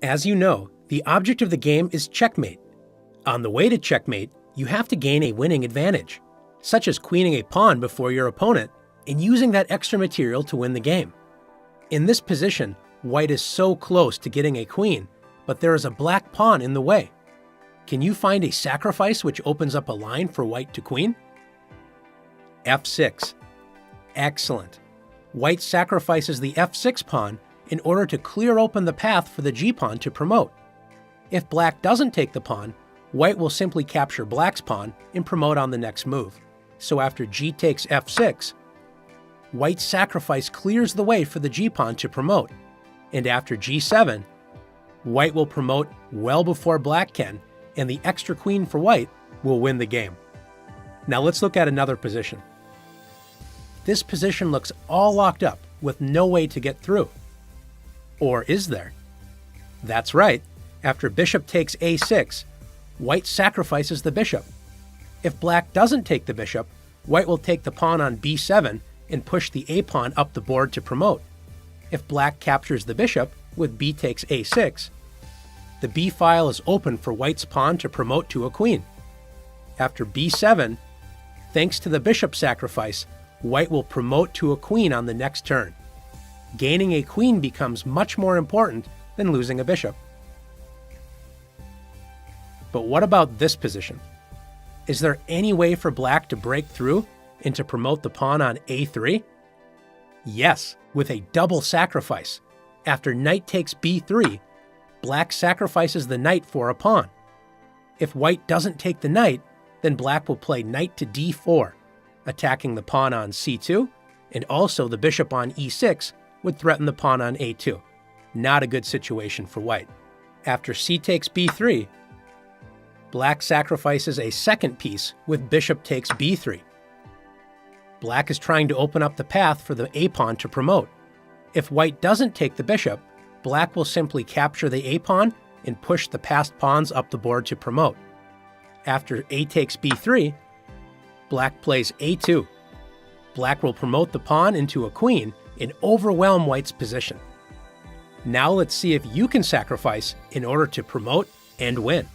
As you know, the object of the game is checkmate. On the way to checkmate, you have to gain a winning advantage, such as queening a pawn before your opponent and using that extra material to win the game. In this position, white is so close to getting a queen, but there is a black pawn in the way. Can you find a sacrifice which opens up a line for white to queen? f6. Excellent. White sacrifices the f6 pawn in order to clear open the path for the g-pawn to promote. If black doesn't take the pawn, white will simply capture black's pawn and promote on the next move. So after g takes f6, white's sacrifice clears the way for the g-pawn to promote. And after g7, white will promote well before black can, and the extra queen for white will win the game. Now let's look at another position. This position looks all locked up with no way to get through. Or is there? That's right. After bishop takes a6, white sacrifices the bishop. If black doesn't take the bishop, white will take the pawn on b7 and push the a pawn up the board to promote. If black captures the bishop with b takes a6, the b file is open for white's pawn to promote to a queen. After b7, thanks to the bishop sacrifice, white will promote to a queen on the next turn. Gaining a queen becomes much more important than losing a bishop. But what about this position? Is there any way for black to break through and to promote the pawn on a3? Yes, with a double sacrifice. After knight takes b3, black sacrifices the knight for a pawn. If white doesn't take the knight, then black will play knight to d4, attacking the pawn on c2, and also the bishop on e6 would threaten the pawn on a2. Not a good situation for white. After c takes b3, black sacrifices a second piece with bishop takes b3. Black is trying to open up the path for the a-pawn to promote. If white doesn't take the bishop, black will simply capture the a-pawn and push the passed pawns up the board to promote. After a takes b3, black plays a2. Black will promote the pawn into a queen and overwhelm white's position. Now let's see if you can sacrifice in order to promote and win.